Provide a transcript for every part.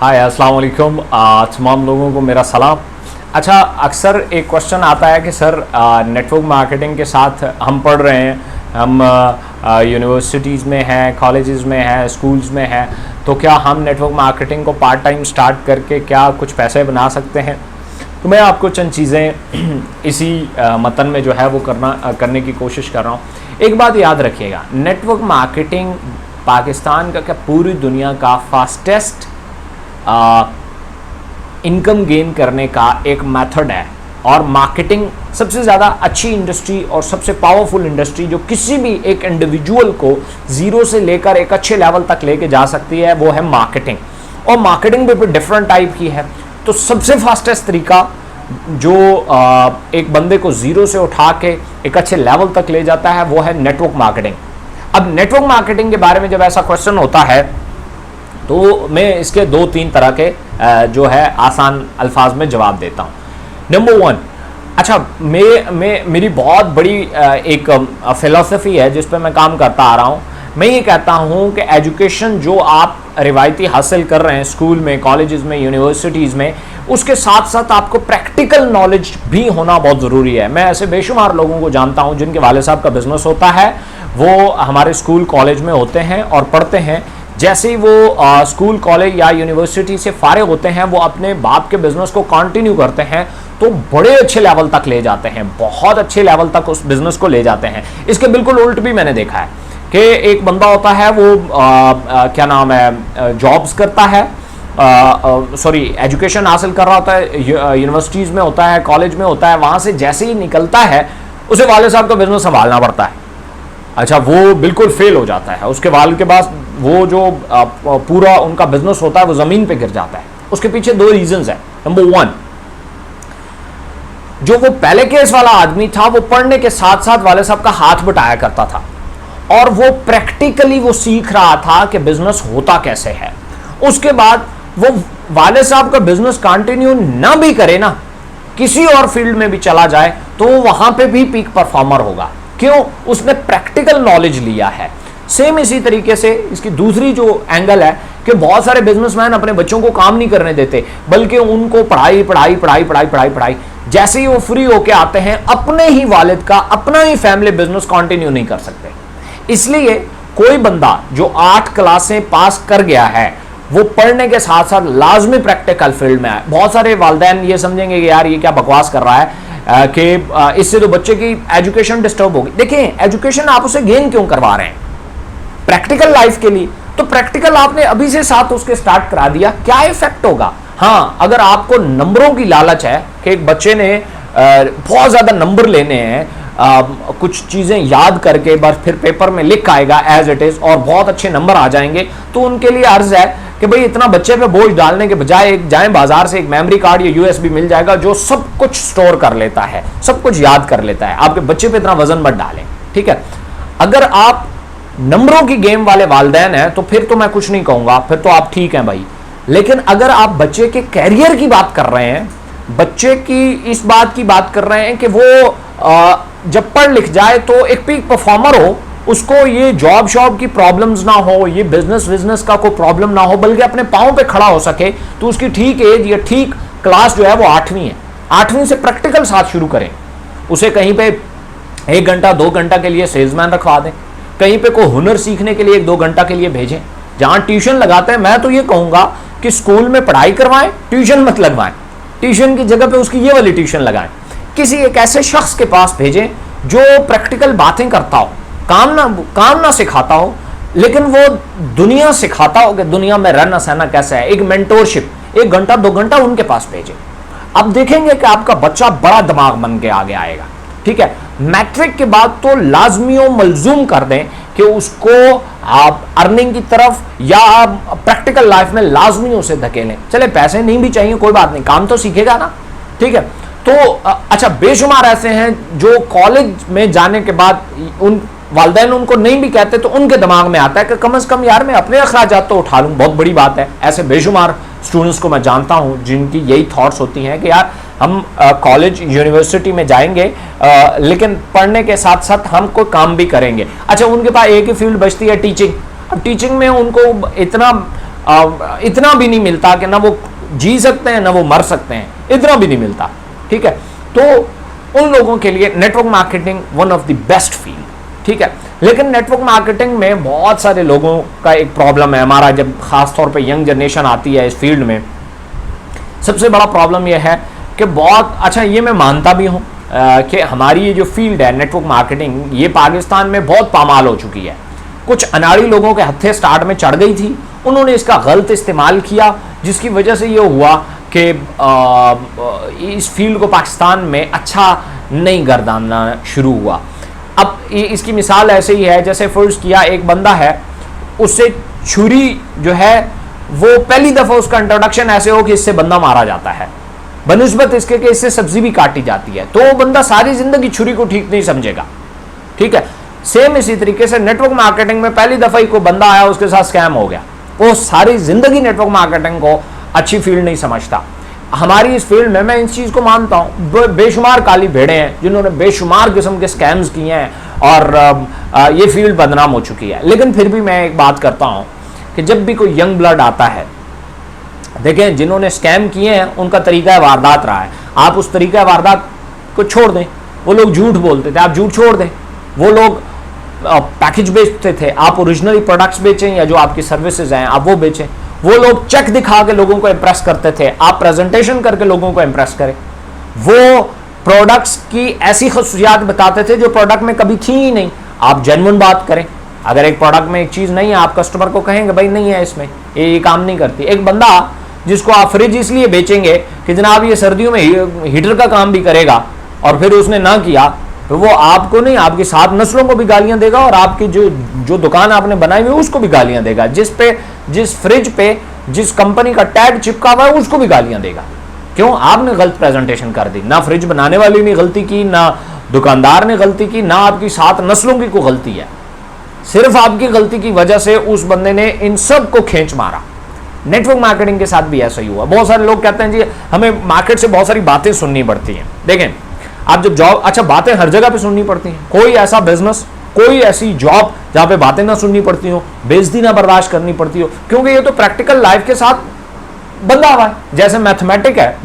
हाय अस्सलाम वालेकुम, तमाम लोगों को मेरा सलाम। अच्छा, अक्सर एक क्वेश्चन आता है कि सर नेटवर्क मार्केटिंग के साथ हम पढ़ रहे हैं, हम यूनिवर्सिटीज़ में हैं, कॉलेजेस में हैं, स्कूल्स में हैं, तो क्या हम नेटवर्क मार्केटिंग को पार्ट टाइम स्टार्ट करके क्या कुछ पैसे बना सकते हैं? तो मैं आपको चंद चीज़ें इसी मतन में जो है वो करने की कोशिश कर रहा हूँ। एक बात याद रखिएगा, नेटवर्क मार्केटिंग पाकिस्तान का क्या पूरी दुनिया का फास्टेस्ट इनकम गेन करने का एक मेथड है, और मार्केटिंग सबसे ज़्यादा अच्छी इंडस्ट्री और सबसे पावरफुल इंडस्ट्री जो किसी भी एक इंडिविजुअल को ज़ीरो से लेकर एक अच्छे लेवल तक लेके जा सकती है, वो है मार्केटिंग। और मार्केटिंग भी डिफरेंट टाइप की है। तो सबसे फास्टेस्ट तरीका जो एक बंदे को ज़ीरो से उठा के एक अच्छे लेवल तक ले जाता है, वो है नेटवर्क मार्केटिंग। अब नेटवर्क मार्केटिंग के बारे में जब ऐसा क्वेश्चन होता है तो मैं इसके दो तीन तरह के जो है आसान अल्फाज में जवाब देता हूँ। नंबर वन, अच्छा मेरी बहुत बड़ी एक फ़िलासफ़ी है जिस पे मैं काम करता आ रहा हूँ। मैं ये कहता हूँ कि एजुकेशन जो आप रिवायती हासिल कर रहे हैं स्कूल में, कॉलेजेस में, यूनिवर्सिटीज़ में, उसके साथ साथ आपको प्रैक्टिकल नॉलेज भी होना बहुत ज़रूरी है। मैं ऐसे बेशुमार लोगों को जानता हूँ जिनके वाले साहब का बिज़नेस होता है, वो हमारे स्कूल कॉलेज में होते हैं और पढ़ते हैं। जैसे ही वो स्कूल कॉलेज या यूनिवर्सिटी से फारिग होते हैं, वो अपने बाप के बिज़नेस को कंटिन्यू करते हैं, तो बड़े अच्छे लेवल तक ले जाते हैं, बहुत अच्छे लेवल तक उस बिज़नेस को ले जाते हैं। इसके बिल्कुल उल्ट भी मैंने देखा है कि एक बंदा होता है, वो क्या नाम है, जॉब्स करता है, सॉरी एजुकेशन हासिल कर रहा होता है, यूनिवर्सिटीज़ में होता है, कॉलेज में होता है, वहाँ से जैसे ही निकलता है उसे वाले साहब का बिज़नेस संभालना पड़ता है। अच्छा, वो बिल्कुल फेल हो जाता है, उसके वाल के पास वो जो पूरा उनका बिजनेस होता है वो ज़मीन पे गिर जाता है। उसके पीछे दो रीजंस हैं। नंबर वन, जो वो पहले केस वाला आदमी था, वो पढ़ने के साथ साथ वाले साहब का हाथ बटाया करता था और वो प्रैक्टिकली वो सीख रहा था कि बिजनेस होता कैसे है। उसके बाद वो वाले साहब का बिजनेस कंटिन्यू ना भी करे ना, किसी और फील्ड में भी चला जाए, तो वहां पे भी पीक परफॉर्मर होगा। क्यों? उसने प्रैक्टिकल नॉलेज लिया है। सेम इसी तरीके से इसकी दूसरी जो एंगल है कि बहुत सारे बिजनेसमैन अपने बच्चों को काम नहीं करने देते, बल्कि उनको पढ़ाई पढ़ाई पढ़ाई पढ़ाई पढ़ाई पढ़ाई, जैसे ही वो फ्री होके आते हैं अपने ही वालिद का, अपना ही फैमिली बिजनेस कंटिन्यू नहीं कर सकते। इसलिए कोई बंदा जो 8 क्लासें पास कर गया है, वो पढ़ने के साथ साथ लाजमी प्रैक्टिकल फील्ड में है। बहुत सारे वालिदैन ये समझेंगे कि यार ये क्या बकवास कर रहा है, कि इससे तो बच्चे की एजुकेशन डिस्टर्ब होगी। देखिए, एजुकेशन आप उसे गेन क्यों करवा रहे हैं? प्रैक्टिकल लाइफ के लिए। तो प्रैक्टिकल आपने अभी से साथ उसके स्टार्ट करा दिया, क्या इफेक्ट होगा? हाँ, अगर आपको नंबरों की लालच है कि एक बच्चे ने बहुत ज़्यादा नंबर लेने हैं, कुछ चीज़ें याद करके बस फिर पेपर में लिख आएगा एज इट इज़ और बहुत अच्छे नंबर आ जाएंगे, तो उनके लिए अर्ज है कि भाई इतना बच्चे पे बोझ डालने के बजाय एक जाएं बाजार से एक मेमोरी कार्ड या यूएसबी मिल जाएगा जो सब कुछ स्टोर कर लेता है, सब कुछ याद कर लेता है। आपके बच्चे पे इतना वजन मत डालें, ठीक है? अगर आप नंबरों की गेम वाले वालिदैन हैं तो फिर तो मैं कुछ नहीं कहूँगा, फिर तो आप ठीक हैं भाई। लेकिन अगर आप बच्चे के कैरियर की बात कर रहे हैं, बच्चे की इस बात की बात कर रहे हैं कि वो जब पढ़ लिख जाए तो एक पीक परफॉर्मर हो, उसको ये जॉब शॉब की प्रॉब्लम्स ना हो, ये बिजनेस का कोई प्रॉब्लम ना हो, बल्कि अपने पाँव पे खड़ा हो सके, तो उसकी ठीक एज या ठीक क्लास जो है वो 8वीं है। 8वीं से प्रैक्टिकल साथ शुरू करें। उसे कहीं पे 1 घंटा 2 घंटा के लिए सेल्समैन रखवा दें, कहीं पे कोई हुनर सीखने के लिए 1-2 घंटा के लिए भेजें। जहाँ ट्यूशन लगाते हैं, मैं तो ये कहूँगा कि स्कूल में पढ़ाई करवाएं, ट्यूशन मत लगवाएं। ट्यूशन की जगह पे उसकी ये वाली ट्यूशन लगाएं। किसी एक ऐसे शख्स के पास भेजें जो प्रैक्टिकल बातें करता हो, काम ना सिखाता हो, लेकिन वो दुनिया सिखाता हो कि दुनिया में रहना सहना कैसा है। एक मेंटोरशिप 1 घंटा 2 घंटा उनके पास भेजें। अब देखेंगे कि आपका बच्चा बड़ा दिमाग बन के आगे आएगा, ठीक है? मैट्रिक के बाद तो लाजमी मलजूम कर दें कि उसको आप अर्निंग की तरफ या प्रैक्टिकल लाइफ में लाजमी उसे धकेलें। चले पैसे नहीं भी चाहिए कोई बात नहीं, काम तो सीखेगा ना, ठीक है? तो अच्छा, बेशुमार ऐसे हैं जो कॉलेज में जाने के बाद उन वालिदैन उनको नहीं भी कहते तो उनके दिमाग में आता है कि कम से कम यार मैं अपने अखराजात तो उठा लूँ, बहुत बड़ी बात है। ऐसे बेशुमार स्टूडेंट्स को मैं जानता हूँ जिनकी यही थॉट्स होती हैं कि यार हम कॉलेज यूनिवर्सिटी में जाएंगे, लेकिन पढ़ने के साथ साथ हम कोई काम भी करेंगे। अच्छा, उनके पास एक ही फील्ड बचती है, टीचिंग। अब टीचिंग में उनको इतना इतना भी नहीं मिलता कि ना वो जी सकते हैं ना वो मर सकते हैं, इतना भी नहीं मिलता। ठीक है, तो उन लोगों के लिए network marketing one of the best field. ठीक है, लेकिन नेटवर्क मार्केटिंग में बहुत सारे लोगों का एक प्रॉब्लम है हमारा, जब खास तौर पे यंग जनरेशन आती है इस फील्ड में, सबसे बड़ा प्रॉब्लम यह है कि बहुत अच्छा, ये मैं मानता भी हूँ कि हमारी ये जो फील्ड है नेटवर्क मार्केटिंग, ये पाकिस्तान में बहुत पामाल हो चुकी है। कुछ अनाड़ी लोगों के हत्थे स्टार्ट में चढ़ गई थी, उन्होंने इसका गलत इस्तेमाल किया, जिसकी वजह से ये हुआ कि इस फील्ड को पाकिस्तान में अच्छा नहीं गर्दानना शुरू हुआ। अब इसकी मिसाल ऐसे ही है, जैसे फर्ज किया एक बंदा है, उससे छुरी जो है वो पहली दफ़ा उसका इंट्रोडक्शन ऐसे हो कि इससे बंदा मारा जाता है, बनिस्बत इसके कि इससे सब्जी भी काटी जाती है, तो वो बंदा सारी जिंदगी छुरी को ठीक नहीं समझेगा। ठीक है, सेम इसी तरीके से नेटवर्क मार्केटिंग में पहली दफ़ा ही कोई बंदा आया, उसके साथ स्कैम हो गया, वो सारी जिंदगी नेटवर्क मार्केटिंग को अच्छी फील्ड नहीं समझता। हमारी इस फील्ड में मैं इस चीज़ को मानता हूँ, बेशुमार काली भेड़े हैं जिन्होंने बेशुमार किस्म के स्कैम्स किए हैं और ये फील्ड बदनाम हो चुकी है। लेकिन फिर भी मैं एक बात करता हूँ कि जब भी कोई यंग ब्लड आता है, देखें जिन्होंने स्कैम किए हैं उनका तरीका वारदात रहा है, आप उस तरीका वारदात को छोड़ दें। वो लोग झूठ बोलते थे, आप झूठ छोड़ दें। वो लोग पैकेज बेचते थे, आप ओरिजिनली प्रोडक्ट्स बेचें या जो आपकी सर्विसेज हैं आप वो बेचें। वो लोग चेक दिखा के लोगों को इम्प्रेस करते थे, आप प्रेजेंटेशन करके लोगों को इम्प्रेस करें। वो प्रोडक्ट्स की ऐसी खसूसियात बताते थे जो प्रोडक्ट में कभी थी ही नहीं, आप जेन्युइन बात करें। अगर एक प्रोडक्ट में एक चीज़ नहीं है, आप कस्टमर को कहेंगे भाई नहीं है इसमें, ये काम नहीं करती। एक बंदा जिसको आप फ्रिज इसलिए बेचेंगे कि जनाब ये सर्दियों में हीटर का काम भी करेगा, और फिर उसने ना किया, तो वो आपको नहीं, आपकी 7 नस्लों को भी गालियां देगा, और आपकी जो दुकान आपने बनाई हुई उसको भी गालियां देगा। जिस फ्रिज पे जिस कंपनी का टैग चिपका हुआ है उसको भी गालियां देगा। क्यों? आपने गलत प्रेजेंटेशन कर दी। ना फ्रिज बनाने वाले ने गलती की, ना दुकानदार ने गलती की, ना आपकी 7 नस्लों की कोई गलती है, सिर्फ आपकी गलती की वजह से उस बंदे ने इन सब को खींच मारा। नेटवर्क मार्केटिंग के साथ भी ऐसा ही हुआ। बहुत सारे लोग कहते हैं जी हमें मार्केट से बहुत सारी बातें सुननी पड़ती हैं। देखें, आप जब जॉब, अच्छा बातें हर जगह पे सुननी पड़ती हैं, कोई ऐसा बिजनेस, कोई ऐसी जॉब जहां पे बातें ना सुननी पड़ती हो, बेइज्जती ना बर्दाश्त करनी पड़ती हो, क्योंकि ये तो प्रैक्टिकल लाइफ के साथ बंधा हुआ है। जैसे मैथमेटिक है,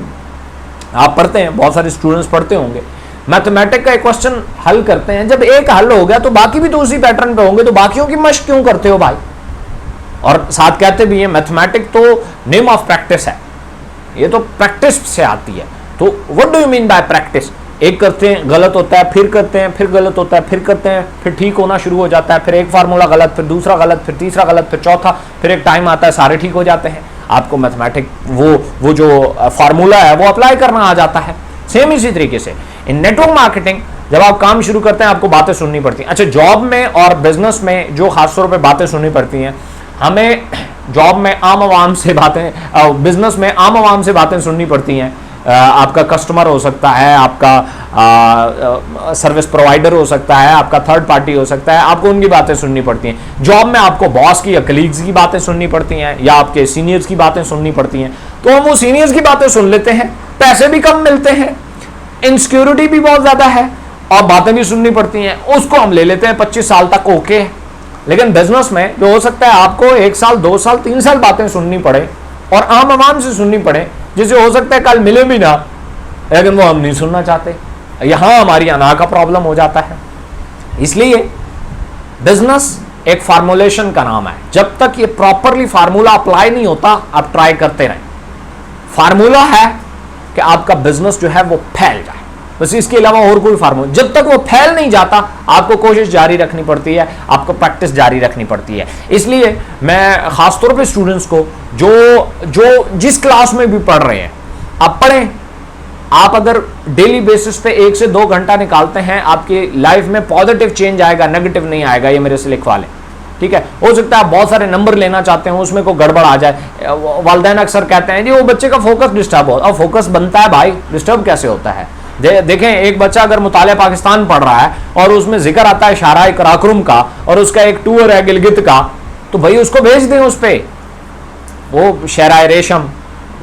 आप पढ़ते हैं, बहुत सारे स्टूडेंट्स पढ़ते होंगे, मैथमेटिक का एक क्वेश्चन हल करते हैं, जब एक हल हो गया तो बाकी भी तो उसी पैटर्न पे होंगे, तो बाकियों की मशक क्यों करते हो भाई? और साथ कहते भी हैं मैथमेटिक तो नेम ऑफ प्रैक्टिस है, ये तो प्रैक्टिस से आती है। तो what do you mean by practice? एक करते हैं गलत होता है, फिर करते हैं, फिर गलत होता है, फिर करते हैं, फिर ठीक होना शुरू हो जाता है, फिर एक फार्मूला गलत, फिर दूसरा गलत, फिर तीसरा गलत, फिर चौथा, फिर एक टाइम आता है सारे ठीक हो जाते हैं। आपको मैथमेटिक वो जो फार्मूला है वो अप्लाई करना आ जाता है। सेम इसी तरीके से इन नेटवर्क मार्केटिंग जब आप काम शुरू करते हैं आपको बातें सुननी पड़ती हैं। अच्छा, जॉब में और बिजनेस में जो खासतौर पे बातें सुननी पड़ती हैं, हमें जॉब में आम आवाम से बातें, बिजनेस में आम आवाम से बातें सुननी पड़ती हैं। आपका कस्टमर हो सकता है, आपका सर्विस प्रोवाइडर हो सकता है, आपका थर्ड पार्टी हो सकता है, आपको उनकी बातें सुननी पड़ती हैं। जॉब में आपको बॉस की या कलीग्स की बातें सुननी पड़ती हैं, या आपके सीनियर्स की बातें सुननी पड़ती हैं। तो हम वो सीनियर्स की बातें सुन लेते हैं, पैसे भी कम मिलते हैं, इनसिक्योरिटी भी बहुत ज़्यादा है, और बातें भी सुननी पड़ती हैं, उसको हम ले लेते हैं 25 साल तक ओके। लेकिन बिजनेस में जो हो सकता है आपको 1 साल 2 साल 3 साल बातें सुननी पड़े, और आम आवाम से सुननी पड़े, जिसे हो सकता है कल मिले भी ना, लेकिन वो हम नहीं सुनना चाहते। यहां हमारी अना का प्रॉब्लम हो जाता है। इसलिए बिजनेस एक फार्मूलेशन का नाम है। जब तक ये प्रॉपरली फार्मूला अप्लाई नहीं होता, आप ट्राई करते रहें। फार्मूला है कि आपका बिजनेस जो है वो फैल जाए, बस इसके अलावा और कोई फार्मूला। जब तक वो फैल नहीं जाता, आपको कोशिश जारी रखनी पड़ती है, आपको प्रैक्टिस जारी रखनी पड़ती है। इसलिए मैं खासतौर पे स्टूडेंट्स को जो जिस क्लास में भी पढ़ रहे हैं, आप पढ़ें। आप अगर डेली बेसिस पे 1 से 2 घंटा निकालते हैं, आपकी लाइफ में पॉजिटिव चेंज आएगा, नेगेटिव नहीं आएगा। ये मेरे से लिखवा लें, ठीक है। हो सकता है आप बहुत सारे नंबर लेना चाहते हैं, उसमें कोई गड़बड़ आ जाए। वालिदैन अक्सर कहते हैं जी वो बच्चे का फोकस डिस्टर्ब हो, और फोकस बनता है भाई, डिस्टर्ब कैसे होता है? देखें, एक बच्चा अगर मुताले पाकिस्तान पढ़ रहा है और उसमें जिक्र आता है शाराए कराक्रम का, और उसका एक टूर है गिलगित का, तो भाई उसको भेज दें उस पर, वो शराय रेशम,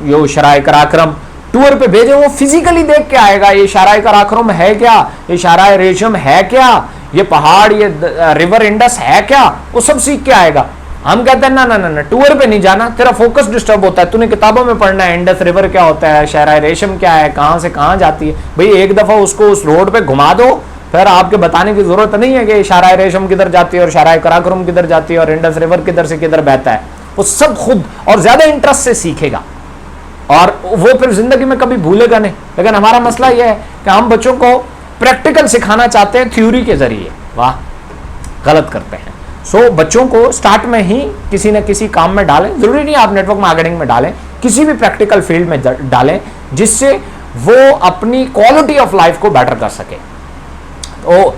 यो शराय कराक्रम टूर पे भेजें, वो फिजिकली देख के आएगा ये शराय कराक्रम है क्या, ये शराय रेशम है क्या, ये पहाड़, ये रिवर इंडस है क्या, वो सब सीख के आएगा। हम कहते हैं ना ना ना ना, टूर पे नहीं जाना, तेरा फोकस डिस्टर्ब होता है, तूने किताबों में पढ़ना है इंडस रिवर क्या होता है, शहराय रेशम क्या है, कहां से कहां जाती है। भाई एक दफा उसको उस रोड पे घुमा दो, फिर आपके बताने की जरूरत नहीं है कि शहराय रेशम किधर जाती है और शहराय कराक्रम किधर जाती है और इंडस रिवर किधर से किधर बहता है। वो सब खुद और ज्यादा इंटरेस्ट से सीखेगा और वो फिर जिंदगी में कभी भूलेगा नहीं। लेकिन हमारा मसला यह है कि हम बच्चों को प्रैक्टिकल सिखाना चाहते हैं थ्योरी के जरिए, वाह गलत करते हैं। सो बच्चों को स्टार्ट में ही किसी न किसी काम में डालें, जरूरी नहीं आप नेटवर्क मार्केटिंग में डालें, किसी भी प्रैक्टिकल फील्ड में डालें जिससे वो अपनी क्वालिटी ऑफ लाइफ को बेटर कर सके। तो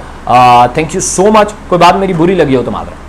थैंक यू सो मच। कोई बात मेरी बुरी लगी हो तो माफ रखें।